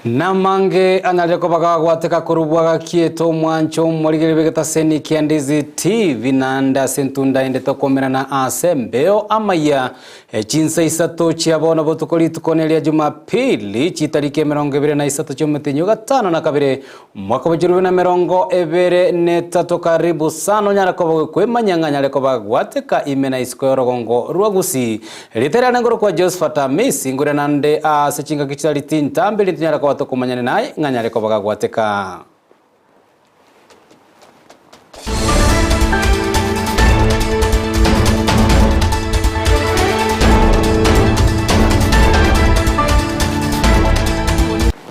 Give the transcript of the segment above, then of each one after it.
Namange analeko baga gwateka kurubwaga kieto mwancho mwarigere begeta seni Ndizi TV nanda sentunda ende tokomera na asembeo Amayia Chinsa Isato chiabona botukoli tukonelia Jumapili chitariki 23 cy'umutinyo gatano na kabiri mwaka wa 2023 karibu sano nyarako kwemanyanga nyareko bagwateka imena iskoyorogongo rwa Gusii literana ngoro kwa Josephat Amisi ngure nande sechinga kichali tintambe litinyarako watokumanyane naye nganyareko bagagwateka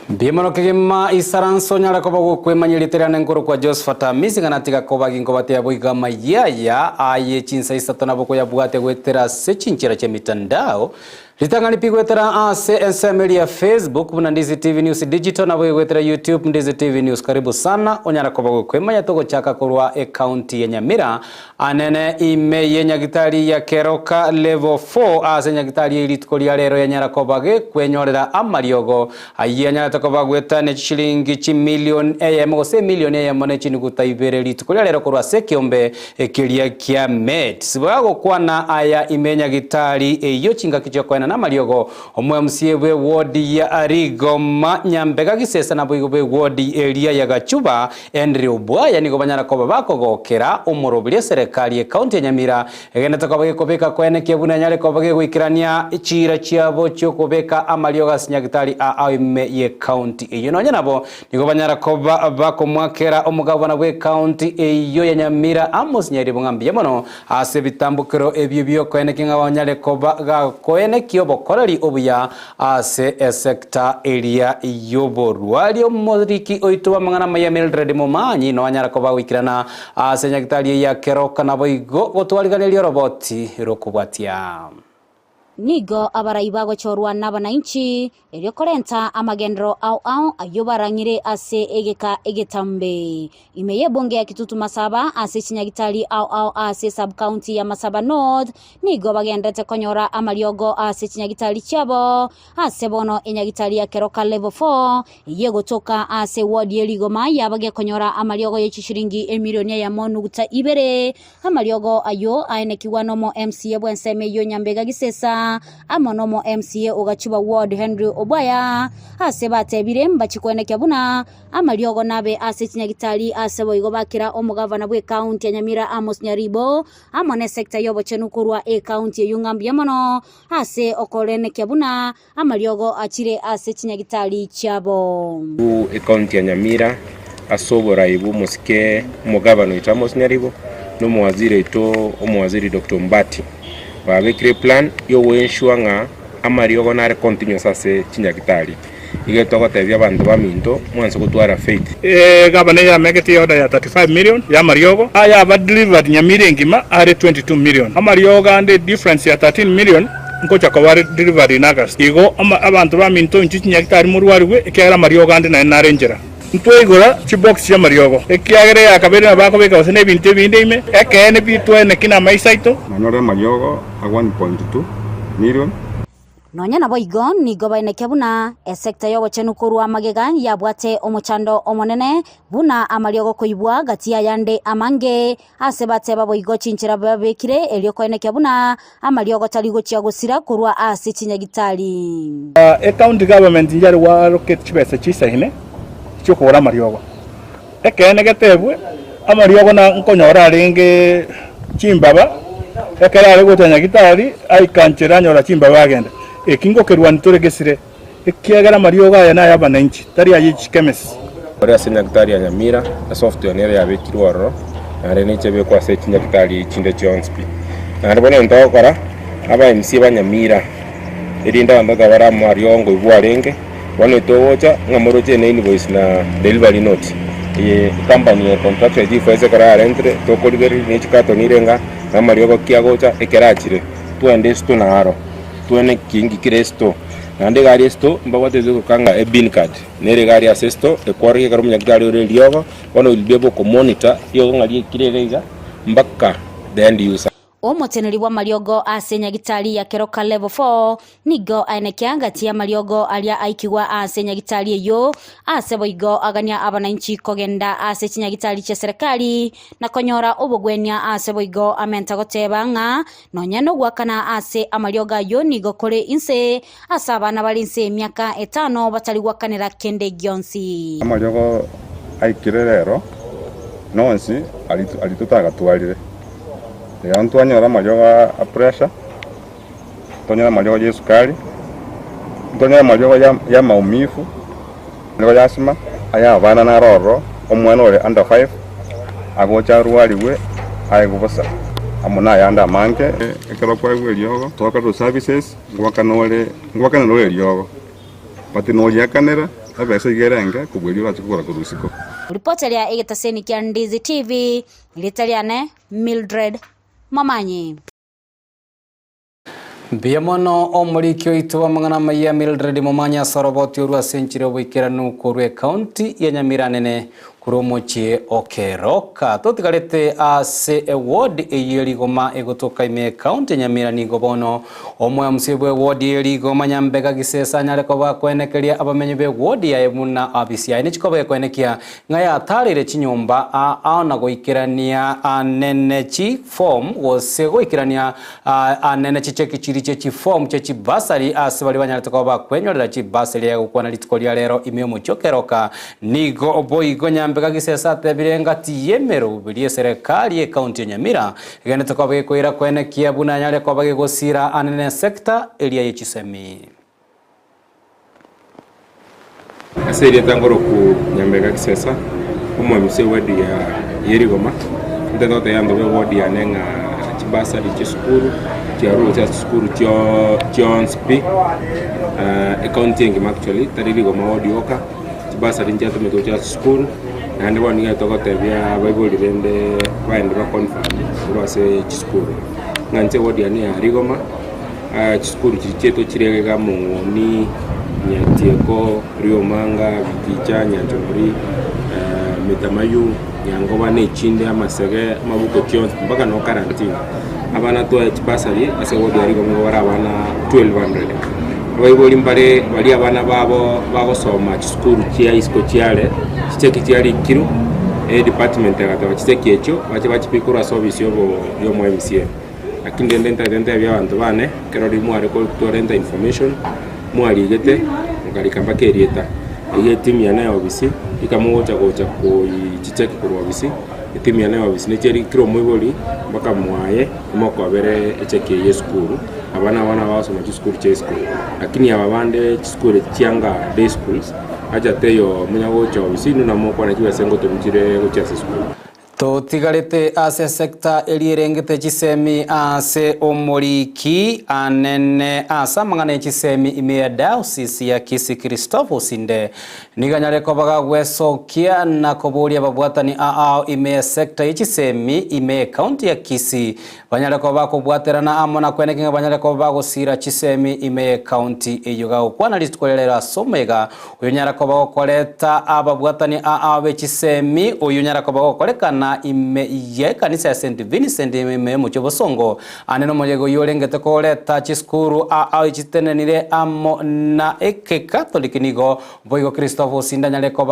Bimano kigema isaranso nyarako bagukwemanyireterana ngoro kwa Josephat Amisi nganatika kobagingo batea boiga Amayia aye Chinsa Isato naboko yabwate gwetera sechinchira chemitandao litangani pigwetera CNSMedia Facebook na Ndizi TV News Digital na gwetera YouTube Ndizi TV News karibu sana onyarako bagukwemanya togo chaka kurwa county ya Nyamira anene ime yenyagitari ya keroka level 4 nyagitari ilitukoli ya lero yanyarako bage kwenyorera amariogo aye nyarako bagwetane shilingi chimilion mose milioni mone chini gutaibere litukoli ya lero kurwa sekiombe ekilia kia met sibago kwana aya imenya gitari eyo chinga kichokwana na mariogo omwe msiebwe wodi ya Arigoma nyambega gisesa na bwe wodi area ya Gachuba Andrew Bwaya niko banyara ko babako gokera umurobire serikali ya county ya Nyamira egenda takabage kobeka kwene kebuna nyale kobage gwikirania ichira chiabo cyo kobeka amarioga sinyagitari aime ye county iyo nonye nabo niko banyara ko bako mwakera umugabo na bwe county iyo ya Nyamira amos nyari bungambiye mono ase bitambukiro ebyo byo kwene kinga banyale ko baga kwene bokorari obuya ase sector area yoborwali omoriki oituba mangana maya Mildred Momanyi no anyara ko bawikirana ase nyagitari ya keroka na boigo gotwaliganelio roboti rokubwatia nigo abaraibago chorwa n'abananchi elyo korenta amagendro au ayobarangire ase egeka egetambe imeye bonge ya kitutu Masaba ase chinyagitari au ase sub county ya Masaba North nigo bagendete konyora amariogo ase chinyagitari cyabo ase bono enyagitari ya keroka level 4 yego toka ase ward ya Ligoma yabage konyora amariogo y'ichishiringi milioni ya monu guta ibere amariogo ayo aenekiwano mo MCA bwenseme yo nyambega gisesa amonomo MCA Gachuba ward Henry Obwaya asebate biremba chikwene buna amariogo nabe ase chinyagitari ase boigo bakira omugavana bwe county ya Nyamira Amos Nyaribo amone sector yobo chenukurwa county yungambye mono ase okolene buna amariogo achire ase chinyagitari cyabo county ya Nyamira asobora ibu musike umugavana wita Amos Nyaribo no muwaziri to umuwaziri Dr. Mbati bagekire plan yo wenshwanga amariogo nare continuous ase chinyagitari igetoko tebya abantu baminto mwanso gutwara faith gabane ya megeti order ya 35 million ya mariogo aya ba delivered Nyamira ngima are 22 million amariogo and difference ya 13 million ngocha ko wari delivered in August igo abantu baminto chinyagitari murwariwe ekera mariogo and na narengera ntwegora chibox ya mariogo ekiagere yakabere bako beka wasene binte binde ime ekene bitwene kina maisaito manore mariogo a 1.2 million nonya nabo igon nigo baineke buna sector yogo chenukurwa magega yabwate omuchando omonene buna amariogo koibwa gatia yande amange asebate babo igo chinchira babekire elyo koeneke buna amariogo taligo chiagosira kurwa ase chinyagitari county government njari wa rocket chibese chisahine chokora mariogo ekene gatebwe amariogo na nkonyora renge chimbaba ekera ari gutanya gitari aikanchira nyora chimbaba agenda ekingo kerwani toregesire ekiagara mariogo aya na yabananchi tari ayichikemes ore asinya gitari ya Nyamira na software nere ya bekirwaro are ne chebe kwa se chinya gitari chinde chonspi ari bone ndokora aba MC ba Nyamira erinda bandaga bara mariongo ibwarenge wane towocha ngamoroche ne invoice na delivery note ye company ya contractor difference kara rentre to kodigeri ne chikato nirenga amariogo kiagocha ekerachire tuende sto na aro tuene kingi kresto nande gari sto mbawate zo kanga bin card nere gari asesto ekwari karo munyagari ore liogo ono ilbebo ko monitor yo ngali kirega mbaka the end user Omuteneri wa mariogo ase nyagitari ya keroka level 4 nigo ainekia ngati ya mariogo aria aikiwa ase nyagitari eyo ase boigo agania abananchi kogenda ase chinyagitari cha serikali na konyora obogwenia ase boigo amenta goteba nga nonya no gwakana ase amarioga yo nigo kore inse ase abana bali inse miaka 5 batali gwakanira kende gionsi amariogo aikire rero nonsi alitutaga twalire ya ntwanyora marioga a pressure tonyora marioga ya sukari tonyora marioga ya maumifu marioga ya asma aya abana na roro omwana ore under 5 agocha ruwaliwe ayigubosa amuna yanda manke ekero kwa eliogo toka to services ngwakana no eliogo pati no yakanera abese gerenge kubwelira chikora kurusiko Ripoti ya Egetaseni kia Ndizi TV ilitaliane Mildred Mamanyi. Biamono omurikyo ituwa mangana maya Mildred Mamanyi asoroboti urwa senchire wikiranu kurwe county ya Nyamira nene kuromochie okeroka totigarete ase ward eyerigoma egotoka ime county Nyamira nigo bono omwe msibwe ward eyerigoma nyambega gisesa nyareko bakwenekeria abamenye be ward ya emuna abisi ine chikobe kwenekia ngaya atarire chinyumba aona goikirania anene chi form wose goikirania anene chicheki chiri chi form chi basari ase bali banyareko bakwenyorera chi basari ya gukwana litikolia lero ime omuchokeroka nigo oboigo nyambega gisesa tebirenga tiyemero bilie serikali ya county Nyamira gene tokobe koira kwene kiabuna nyale ko bage gosira anene sector area yechisemi aseri tangoro ku nyambega gisesa umwe mse wadi ya yerigoma ndeno te yando be wadi ya nenga chibasa di chiskuru tiaru cha skuru tionspi accounting actually taririgoma wadi oka chibasa di njato meto cha skuru and one year to go to via Bible rende waende ba confirm rwase chiskuru ngante wodi ani arigoma chiskuru chicheto chirega mungoni nyatieko riomanga bikicha nyanjori metamayu yangoba ne chinde amasege mabuko kyo mpaka no quarantine abana to chipasali ase wodi arigoma bara abana 1200 Bible limbare bali abana babo bagosoma chiskuru chia isko chiale chiteki chiali kiru department ya gatawa chiteki echo bachipikura service yo mu MCA akinde ndenta bya abantu bane kero limu ariko torrent information mu aligete ngalikamba kerieta iyo timu ya nayo obisi ikamuocha gocha ko chiteki ku obisi timu ya nayo obisi ne cheri kiro mwiboli mpaka mwaye moko abere echeki ye school abana basoma school che school lakini ababande school chianga day schools aja teyo munyago cho bisinu na moko na kiwa sengo tumchire kuchase school to tigarete ase sector elierengete chisemi ase omoriki anene asa mangane chisemi ime diocese ya Kisii Christopher sinde niganyare ko baga gwesokia na koboria babwatani ime sector y'ichisemi ime county ya Kisii banyare ko bakobwaterana amona kwenekinga banyare ko bagosira chisemi ime county eyoga okwana list kolera somega uyonyara ko bagokoleta ababwatani be chisemi uyonyara ko bagokolekana ime ye kanisa ya St Vincent ime muchobosongo aneno mojego yorengete ko leta chiskuru ichitenenire amo na eke catholic nigo boigo Christopher sindanyale ko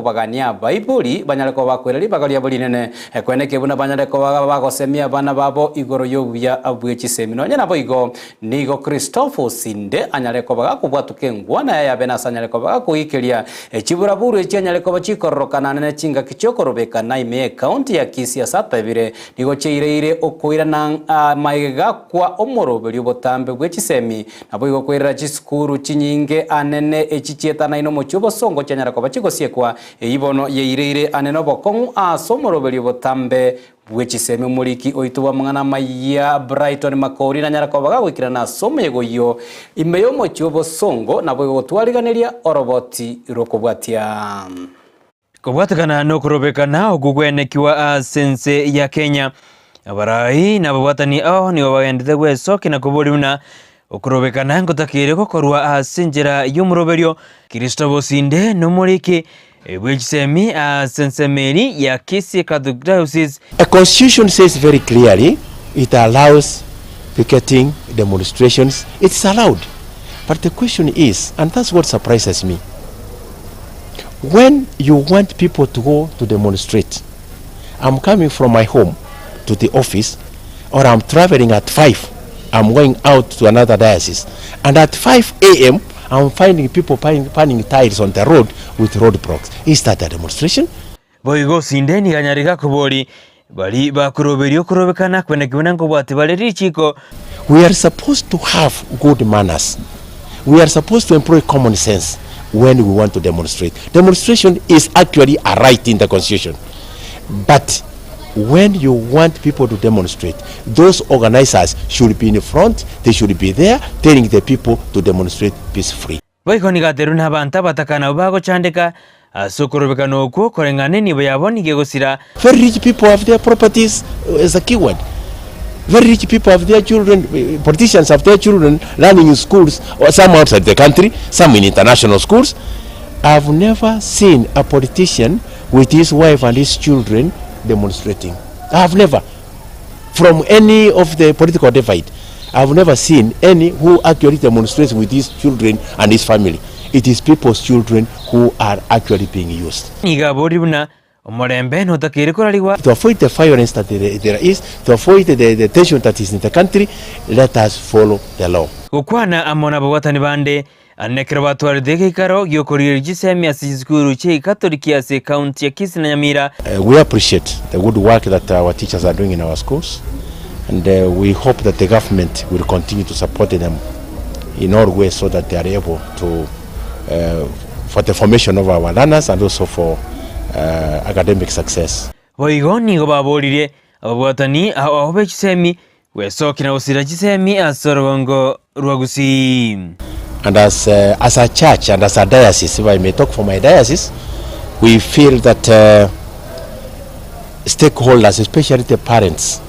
bagania Bible banyale ko bakwereri bagalia bolinene kweneke buna banyale ko bagosemia bana babo igoro yobuya abwe chisemi nonya na boigo nigo Christopher sinde anyale ko bagakubwatuke ngwana ya benasa anyale ko bagakuikelia chiburaburu echianyale ko bachikorokana nene chinga kichokorobeka na ime county ya Kisii asata bire nigo cheire okoira na maigega kwa omorobeli botambe bwechisemi nabo igo kwera chiskuru chinyinge anene echichieta na ino mochubo songo chanyara ko bachigosiekwa ibono yeire anene bokongu asomorobeli botambe bwechisemi umuriki oituwa mangana maya Brighton makori na nyara ko bagagwikira na somego yo imeyo mochubo songo nabo igo twariganeria oroboti rokobwatia Kubwatakana no kurobekana ogugwenekiwa sense ya Kenya abarai na babwatani ni bagendete gwesoki na kuboluna okurobekana ngotakire gokorwa sinjira y'umuroberio Kristo bosinde no muriki ebwechisemi sensemeri ya Kisii Catholic Diocese. A constitution says very clearly it allows picketing, demonstrations. It's allowed. But the question is, and that's what surprises me, when you want people to go to demonstrate, I'm coming from my home to the office, or I'm traveling at 5, I'm going out to another diocese, and at 5 a.m. I'm finding people panning tires on the road with roadblocks. Is that a demonstration? Boigo sindeni kanyarika kubori bali bakuroberio kurobekana kwene kimunango bwati baleri chiko. We are supposed to have good manners. We are supposed to employ common sense when we want to demonstrate. Demonstration is actually a right in the Constitution. But when you want people to demonstrate, those organizers should be in front, they should be there telling the people to demonstrate peacefully. Boigo nigateruna banta batakana ubago chandeka asokorobekano okwo korengane nibo yaboni gegosira. Very rich people have their properties as a keyword. Very rich people have their children, politicians have their children learning in schools, or some outside the country, some in international schools. I've never seen a politician with his wife and his children demonstrating. I've never. From any of the political divide, I've never seen any who actually demonstrates with his children and his family. It is people's children who are actually being used. To avoid the violence that there is, to avoid the tension that is in the country, let us follow the law. Kukwana amona bawatani bande anekera batwari dege karo yokoriri jisemi asizikuru che katoliki ase county ya Kisii na Nyamira. We appreciate the good work that our teachers are doing in our schools, and we hope that the government will continue to support them in all ways so that they are able to for the formation of our learners and also for academic success. Boigoni gobaborire abawatani ahobe jisemi wesokina usira jisemi asorogongo Gusii. And as a church and as a diocese, if I may talk for my diocese, we feel that stakeholders, especially the parents,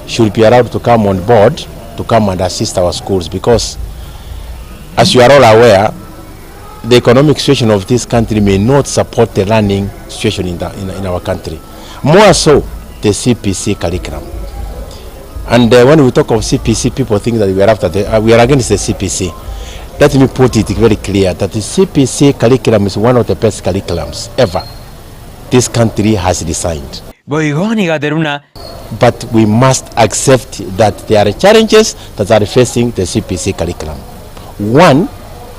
should be allowed to come on board to come and assist our schools, because as you are all aware, the economic situation of this country may not support the learning situation in our country. More so, the CPC curriculum. And when we talk of CPC, people think that we are against the CPC. Let me put it very clear that the CPC curriculum is one of the best curriculums ever this country has designed. But we must accept that there are challenges that are facing the CPC curriculum. One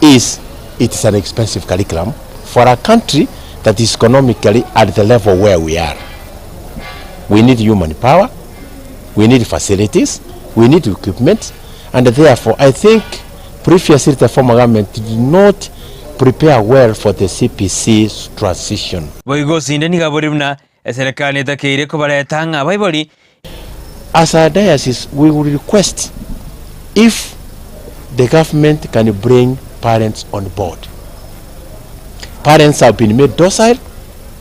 is it is an expensive curriculum for a country that is economically at the level where we are. We need human power, we need facilities, we need equipment, and therefore I think previously the former government did not prepare well for the CPC's transition. As a diocese, we would request if the government can bring parents on board. Parents have been made docile,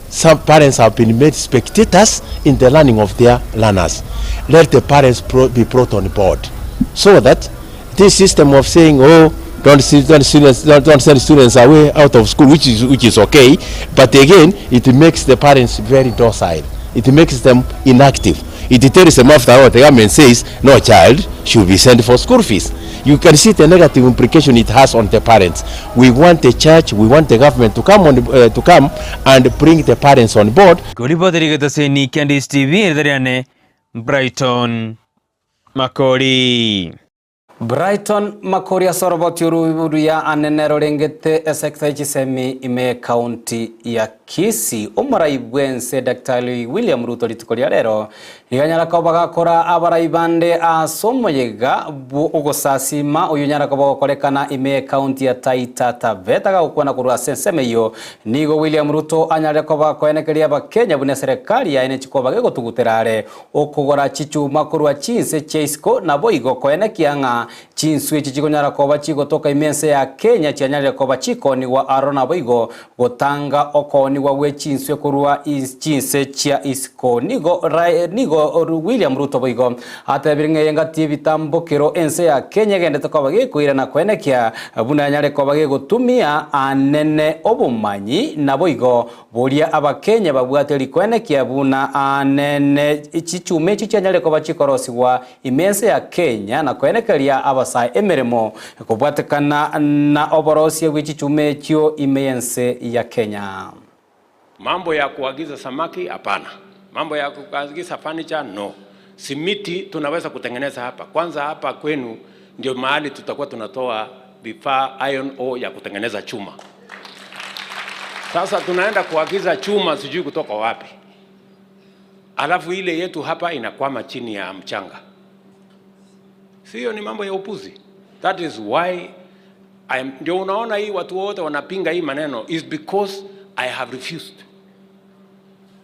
some parents have been made spectators in the learning of their learners. Let the parents be brought on board, so that this system of saying, oh, don't send students away out of school, which is okay, but again, it makes the parents very docile. It makes them inactive. It tells them after all, the government says no child should be sent for school fees. You can see the negative implication it has on the parents. We want the church, we want the government to come and bring the parents on board. Brighton Makori. Brighton Makori asoroboti ururu ya anenero rengete esekta ichisemi ime county ya Kisii. Umaraibwense Dr. William Ruto litukolia lero iganyara ko bagakora abaraibande asomoyega ugosasima uyunyara ko bakorekana ime county ya Taita Taveta gakwana kurwa senseme yo nigo William Ruto anyare ko bakoenekeria bakenya bune serikali ya ene chiko bagego tuguterare okugora chichuma kurwa Chinsa cheisco na boigo koenekianga Chinswe chichikonyara ko bachiko toka imense ya Kenya chianyare ko bachiko ni wa arona boigo gotanga okoni wa we Chinswe kurwa Chinsa chia isko nigo boigo William Ruto boigo atebirnge yengati bitambukiro ense ya Kenya gendete ko bagi kuirana kwenekia buna nyare ko bagi gutumia anene obumanyi na boigo boria abakenya babwateri kwenekia buna anene ichichume chichanyare ko bachikorosiwa imense ya Kenya na kwenekeria abasai emeremo kubwatekana na oborosi wichichume chio imense ya Kenya. Mambo ya kuagiza samaki hapana. Mambo ya kuagiza furniture no. Simiti tunaweza kutengeneza hapa. Kwanza hapa kwenu ndio mahali tutakuwa tunatoa vifaa iron ore ya kutengeneza chuma. Sasa tunaenda kuagiza chuma sijui kutoka wapi. Alafu ile yetu hapa inakwama chini ya mchanga. Sio, ni mambo ya upuzi. That is why ndio unaona hii watu wote wanapinga hii maneno is because I have refused.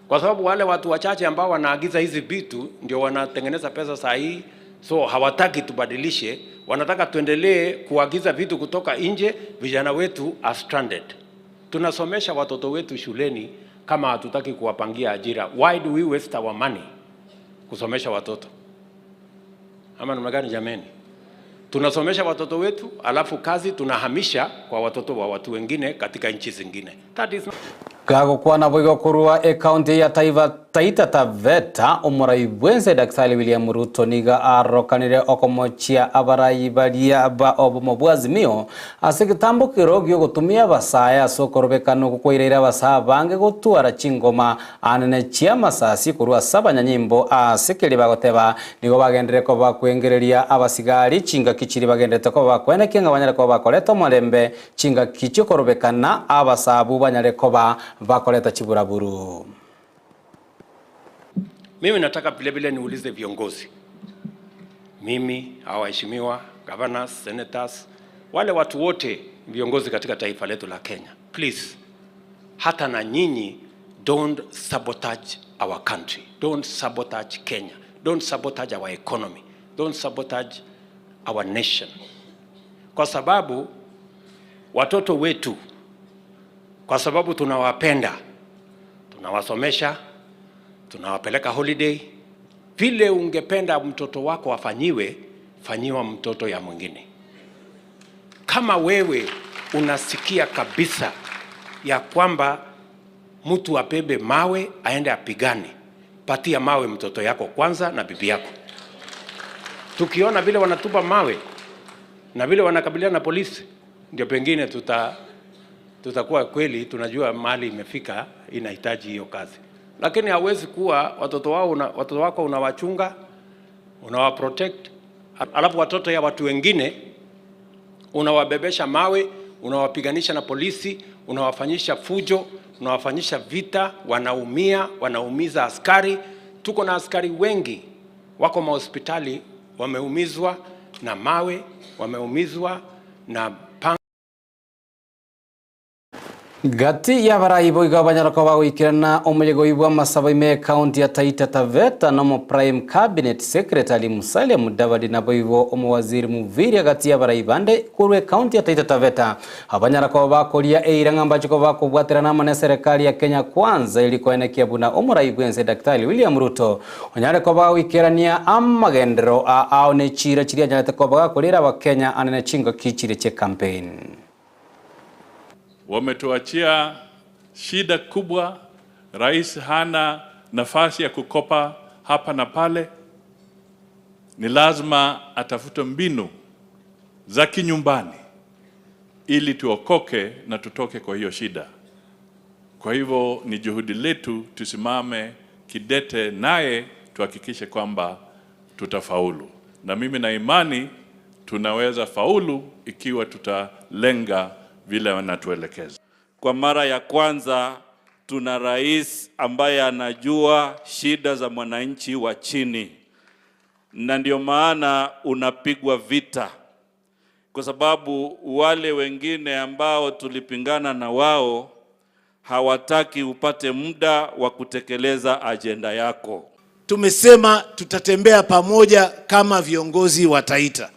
Kwa sababu wale watu wachache ambao wanaagiza hizi vitu ndio wanatengeneza pesa saa hii, so hawataki tubadilishe, wanataka tuendelee kuagiza vitu kutoka nje. Vijana wetu are stranded. Tunasomesha watoto wetu shuleni kama hatutaki kuwapangia ajira. Why do we waste our money kusomesha watoto? Ama namna gani jameni? Tunasomesha watoto wetu alafu kazi tunahamisha kwa watoto wa watu wengine katika nchi zingine. That is not... Gago kwa na boigo kurua county ya Taita Taveta umurai bwense Daktari William Ruto niga arokanire okomochia abarai balia ba obumobwazimio asigitambukiro gyo gutumia basaya sokorobekano kukoirera basaba bange gutwara chingoma anene chia masasi kurua sabanyanyimbo asikiri bagoteba nigo bagendere ko bakwengereria abasigari chinga kichiri bagendete ko bakwenekenga banyare ko bakoleto molembe chinga kicho korobekana abasabu banyare ko bakoleta chiburaburu. Mimi nataka vile niulize viongozi. Mimi, waheshimiwa, governors, senators, wale watu wote viongozi katika taifa letu la Kenya. Please, hata na nyinyi, don't sabotage our country. Don't sabotage Kenya. Don't sabotage our economy. Don't sabotage our nation. Kwa sababu watoto wetu, kwa sababu tunawapenda, tunawasomesha, tunawapeleka holiday. Vile ungependa mtoto wako afanyiwe, fanyiwa mtoto ya mwingine. Kama wewe unasikia kabisa ya kwamba mtu apebe mawe aende apigane, patia mawe mtoto yako kwanza na bibi yako. Tukiona vile wanatupa mawe na vile wanakabiliana na polisi, ndio pengine tutakuwa kweli tunajua mali imefika inahitaji hiyo kazi. Lakini hawezi kuwa watoto wako unawachunga, unawaprotect, alafu watoto ya watu wengine unawabebesha mawe, unawapiganisha na polisi, unawafanyisha fujo, unawafanyisha vita, wanaumia, wanaumiza askari. Tuko na askari wengi wako mahospitali wameumizwa na mawe, wameumizwa na Gati ya barai boiga banyarako bagwikirana omulego ibwa masaba ime county ya Taita Taveta no prime cabinet secretary Musalia Mudavadi na boivo omwaziri Muviri gati ya barai bande kurwe county ya Taita Taveta abanyarako bakoria eiranga mbachiko bakubwatirana na serikali ya Kenya kwanza ilikoenekia buna omurai bwense Daktari William Ruto onyareko bagwikirania amagendero aone chira chiria nyarete ko bagakorera ba Kenya anene chingo kichire che campaign. Wametuachia shida kubwa. Rais hana nafasi ya kukopa hapa na pale. Ni lazima atafute mbinu za kinyumbani ili tuokoke na tutoke kwa hiyo shida. Kwa hivyo ni juhudi letu tusimame kidete naye tuhakikishe kwamba tutafaulu. Na mimi na imani tunaweza faulu ikiwa tutalenga vile wanatuelekeza. Kwa mara ya kwanza tuna rais ambaye anajua shida za mwananchi wa chini, na ndio maana unapigwa vita, kwa sababu wale wengine ambao tulipingana na wao hawataki upate muda wa kutekeleza ajenda yako. Tumesema tutatembea pamoja kama viongozi wa Taita.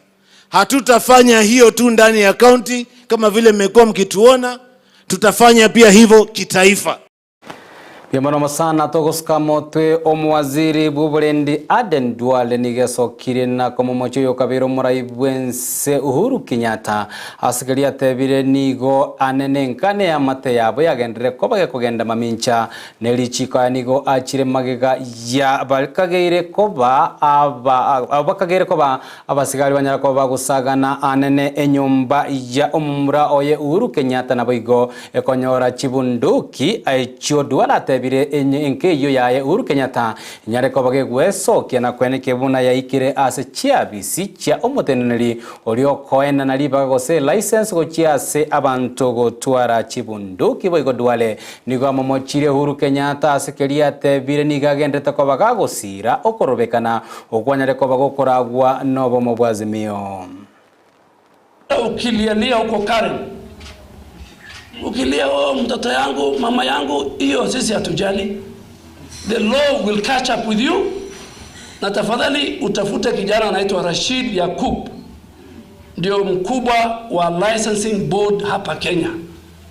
Hatutafanya hiyo tu ndani ya county kama vile mmekuwa mkituona, tutafanya pia hivyo kitaifa. Yamano sana togoska motwe omwaziri buburendi Aden Duale nigesokire na komomocho yokabiro muraibwense Uhuru Kenyatta asigaria tebire nigo anenenkane amate yabo yagendere kobage kogenda mamincha nelichika nigo achire magega ya balkageire koba abakagere koba abasigari banyara koba gusagana anene enyumba ya omumura oye Uhuru Kenyatta naboigo ekonyora chibunduki aicho Duala tebire enkeyo yaye Uhuru Kenyatta nyare kobage gwesokia na kwene kebuna ya ikire ase chiabisi chia omoteneneri olio koena na liba gose license go chiase abantu go twara chibunduki boigo Duale nigo amomochire Uhuru Kenyatta asekeria tebire nigagendete kobaga gosira okorobekana okwanyare kobago koragwa nobo mobwazimio ukilialia uko Karen ukilia mtoto yangu mama yangu hiyo sisi hatujali. The law will catch up with you. Na tafadhali utafute kijana anaitwa Rashid Yakub, ndio mkubwa wa licensing board hapa Kenya.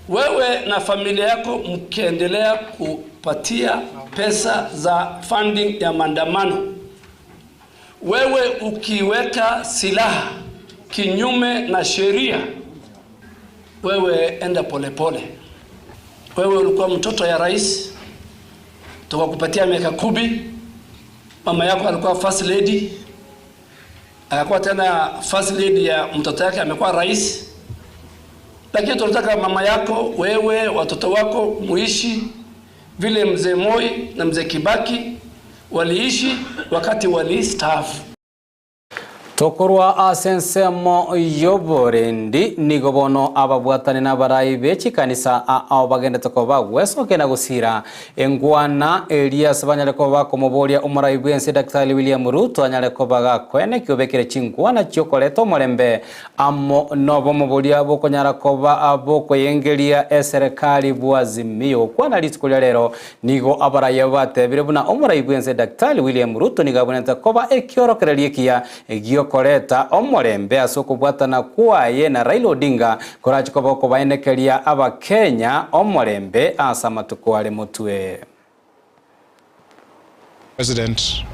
Wewe na familia yako mkiendelea kupatia pesa za funding ya maandamano, wewe ukiweka silaha kinyume na sheria, wewe enda polepole. Wewe ulikuwa mtoto ya rais, tukakupatia miaka 10. Mama yako alikuwa first lady, akakuwa tena first lady ya mtoto yake amekuwa rais. Lakini tunataka mama yako, wewe, watoto wako muishi vile mzee Moi na mzee Kibaki waliishi wakati walistaafu. Tokorwa asensemo yoborendi nigobono ababwatane n'abarayi bechi kanisa ao bagenda tokoba gwesoke na gusira engwana Elias banyale koba komoboria umurayi bwense Dr. William Ruto anyale kobaga kwene kyobekere chingwana chokoleto molembe amo nobo moboria bokonyara koba aboko yengelia serikali bwazimio kwana litikulia lero nigo abarayi batebire buna umurayi bwense Dr. William Ruto nigabonenta koba ekyorokerelikia egio koreta omorembe asokubwatana kwaye na Raila Odinga korachikoba kobaenekeria aba Kenya omorembe asamatukwale mutwe. President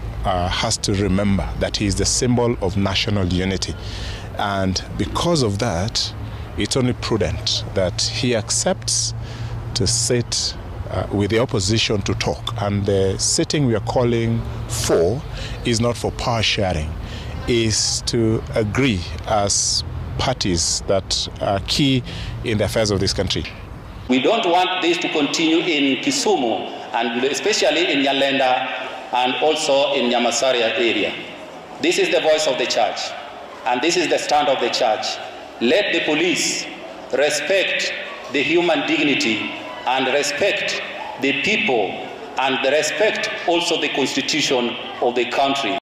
has to remember that he is the symbol of national unity, and because of that it's only prudent that he accepts to sit with the opposition to talk, and the sitting we are calling for is not for power sharing, is to agree as parties that are key in the affairs of this country. We don't want this to continue in Kisumu, and especially in Nyalenda and also in Nyamasaria area. This is the voice of the church, and this is the stand of the church. Let the police respect the human dignity and respect the people and respect also the constitution of the country.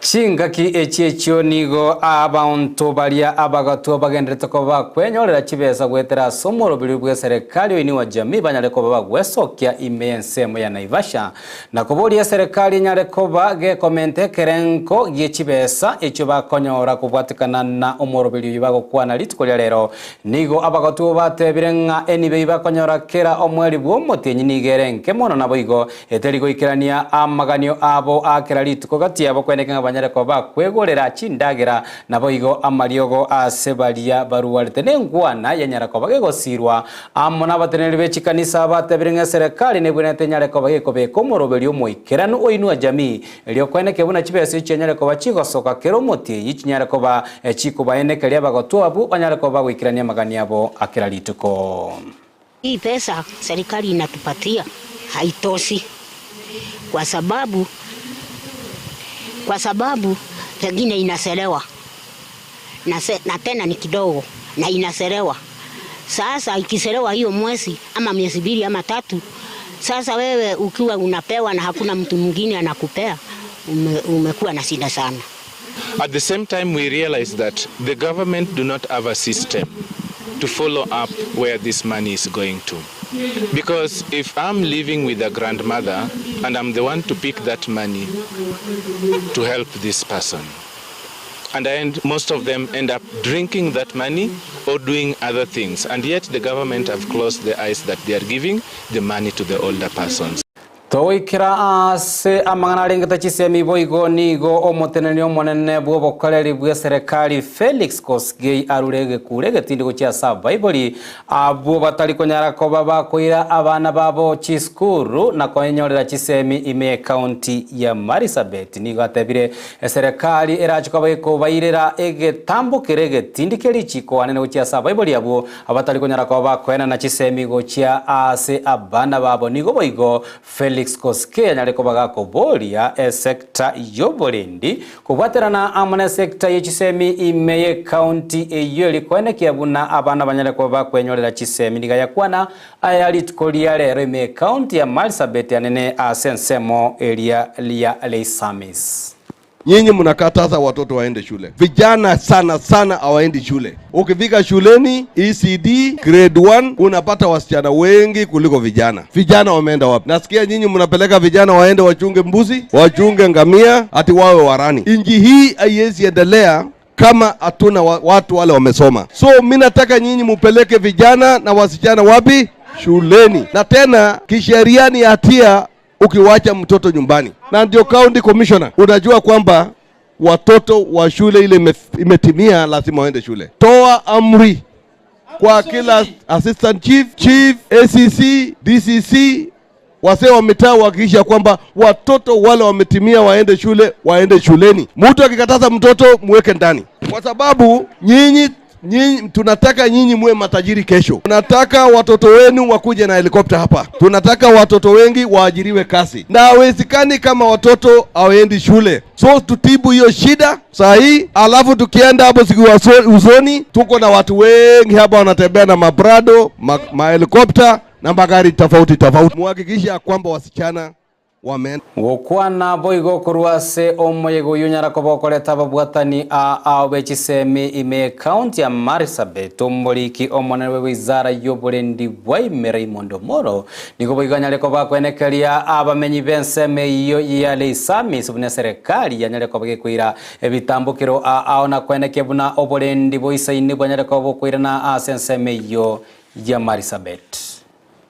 Chingaki echiechio nigo abantu balia abagatu bagendete koba kwenyorera chibesa gwetera somoro bilibwe serikali ini wa jamii banyale koba gwesokia imensemo ya Naivasha na koboria serikali nyale koba ge komente kerenko ge chibesa echo bakonyora kubwatikana na omoro bilibwe bago kwana litikolia lero nigo abagatu batebirenga enibe bakonyora kera omweri bwo motenyi nigerenke mono naboigo eterigo ikirania amaganio abo akera litiko gati abo kweneka banyare koba kwegorera chindagira naboigo amariogo asebalia baruwarite nengwana yanyara koba gegosirwa amona bateneri bechi kanisa batebirenga serikali nebwenete nyare koba gekobe komoroberio moikerano oinwa jamii elio kweneke buna chibese chenyare koba chigosoka kero moti yichinyare koba chikuba enekeria bagotu abu banyare koba gwikirania magani abo akira lituko. Hii pesa serikali inatupatia haitoshi kwa sababu pengine inaselewa na tena ni kidogo na inaselewa. Sasa ikiselewa hiyo mwezi ama miezi 2 ama 3, sasa wewe ukiwa unapewa na hakuna mtu mwingine anakupea, umekuwa na shida sana. At the same time we realize that the government do not have a system to follow up where this money is going to. Because if I'm living with a grandmother and I'm the one to pick that money to help this person, and most of them end up drinking that money or doing other things, and yet the government have closed their eyes that they are giving the money to the older persons. Toikira ase amangana ringeta chisemi boigo nigo omoteneni omonene bwo bokoreri bwa serikali Felix Kosgei arurege kurege tindi gochia Bible abo batari konyara ko baba koira abana babo chiskuru na konyorera chisemi ime county ya Marsabit nigo atebire serikali erachiko baiko bairera egetambo kerege tindi kerichiko anene gochia Bible abo abatari konyara ko baba koena na chisemi gochia ase abana babo nigo boigo Felix Kosgei anyareko bagako boria sekta yoborendi kubaterana amana sekta yechisemi imeye county eyeli kwene kiabuna abana banyareko bakwenyorera chisemi ndiga yakwana ayali tukolia lero ime county ya Marsabit anene asensemo area lia Leisamis. Nyinyi mnakataza watoto waende shule. Vijana sana hawaendi shule. Ukifika shuleni ECD grade 1 unapata wasichana wengi kuliko vijana. Vijana wameenda wapi? Nasikia nyinyi mnapeleka vijana waende wachunge mbuzi, wachunge ngamia, ati wawe warani. Inji hii haiwezi endelea kama hatuna watu wale wamesoma. So mimi nataka nyinyi mupeleke vijana na wasichana wapi? Shuleni. Na tena kisheria ni hatia ukiwacha mtoto nyumbani. Na ndio county commissioner, unajua kwamba watoto wa shule ile imetimia lazima waende shule. Toa amri kwa kila assistant chief, ACC, DCC, wazee wa mitaa wahakikisha kwamba watoto wale wametimia waende shule, waende shuleni. Mtu akikataza mtoto muweke ndani. Kwa sababu nyinyi tunataka nyinyi muwe matajiri kesho. Tunataka watoto wenu wakuje na helikopta hapa. Tunataka watoto wengi waajiriwe kazi. Na hawezekani kama watoto hawaendi shule. So tutibu hiyo shida sahi, alafu tukienda hapo siku usoni tuko na watu wengi hapa wanatembea na mabrado, helikopta na magari tofauti. Muhakikisha kwamba wasichana wamen gukwana boigo kurwase omoyego yunyara ko bokoreta babwatani abechisemi ime county ya Marsabit omoriki omonene wizara yoborendi bwaimera imondo moro nigo boiganyare ko bakwenekeria abamenyi benseme iyo ya Leisamis bune serikali yanyare ko bagekwira ebitambukiro aona kweneke buna oborendi boisaini bwanyare ko bokwira na asenseme iyo ya Marsabit.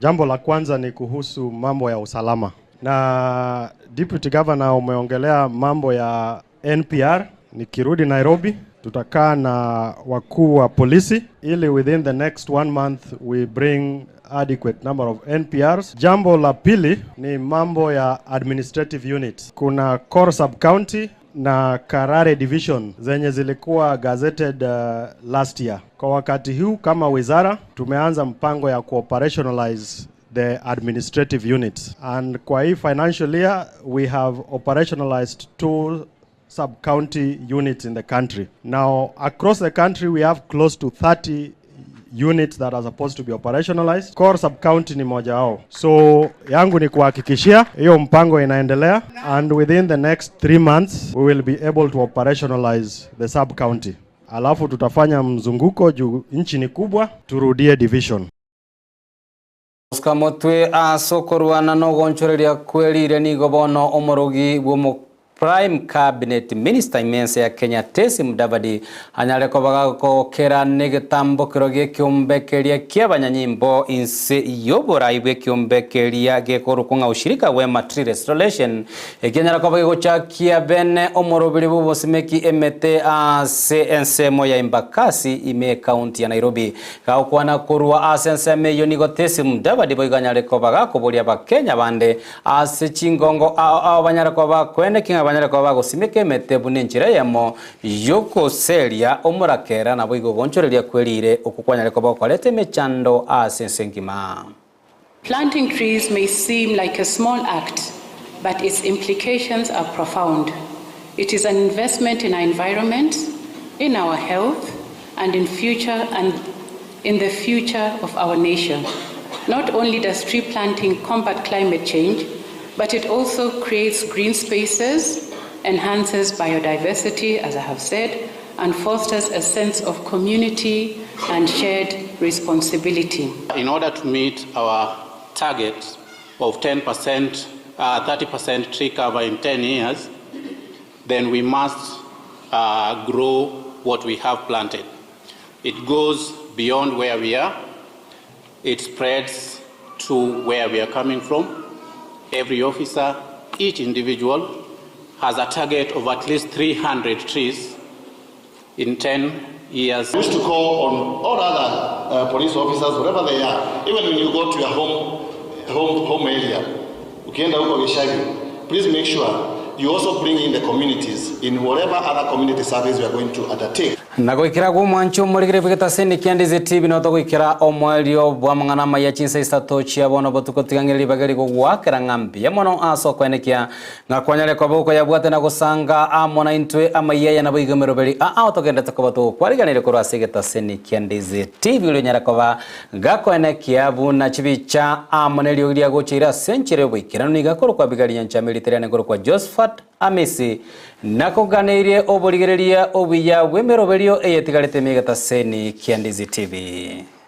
Jambo la kwanza ni kuhusu mambo ya usalama. Na Deputy Governor umeongelea mambo ya NPR. Nikirudi Nairobi tutakaa na wakuu wa polisi ili within the next 1 month we bring adequate number of NPRs. Jambo la pili ni mambo ya administrative units. Kuna Core Sub-County na Karare Division zenye zilikuwa gazetted last year. Kwa wakati huu kama wizara tumeanza mpango ya ku-operationalize the administrative units, and kwa hii financial year we have operationalized 2 sub-county units in the country. Now across the country we have close to 30 units that are supposed to be operationalized. Core sub-county ni moja wao. So yangu ni kuhakikishia hiyo mpango inaendelea, and within the next 3 months we will be able to operationalize the sub-county. Alafu tutafanya mzunguko juu nchi ni kubwa, turudie division. Skamotwe asokorwana no gonchoreria kwelire nigo bono omorogi bwo Prime Cabinet Minister imense ya Kenya Tesi Mudavadi anyareko bagako kera negetambo kiroge kiumbekeria kiabanyanyimbo inse yobora ibwe kiumbekeria gekorukunga ushirika wema tree restoration ekenyarako bagocha kia bene omorobiri bosimeki emete CNC moya Embakasi ime county ya Nairobi kaukwana kurwa asenseme yonigo Tesi Mudavadi boiganyareko bagako bolia bakenya bande chingongo abanyareko bakwene kinga banyare kwa bago simeke metebu ninjira yamo yoko seria omurakera na boigo gonchoreria kwelire okukwanyare kwa bago kwalete mechando asensengima. Planting trees may seem like a small act, but its implications are profound. It is an investment in our environment, in our health, and in the future of our nation. Not only does tree planting combat climate change, but it also creates green spaces, enhances biodiversity, as I have said, and fosters a sense of community and shared responsibility. In order to meet our target of 10%, 30% tree cover in 10 years, then we must grow what we have planted. It goes beyond where we are. It spreads to where we are coming from. every officer, each individual has a target of at least 300 trees in 10 years. We used to call on all other police officers, wherever they are, even when you go to your home area, ukienda huko Gishagi, please make sure you also bring in the communities in whatever other community service we are going to undertake. Nagoikira gumwancho murigire bigeta seni Ndizi TV no togoikira omwelio bwa mangana maya Chinsa Isato chia bono botuko tigangiri bagari go gwakira ngambi ya mono aso kwenekia ngakwanyale kwa boko ya bwate na gusanga amona intwe Amayia na bigomero beli togenda takobato kwariganire ko rasigeta seni Ndizi TV lo nyara koba gakwenekia buna chibicha amonelio ria gochira senchire bwikira niga koro kwa bigari yancha military ne kwa Josephat Amisi nakoganirie oboligereria obiya wemerobelio eyetigarete megata seni Ndizi TV.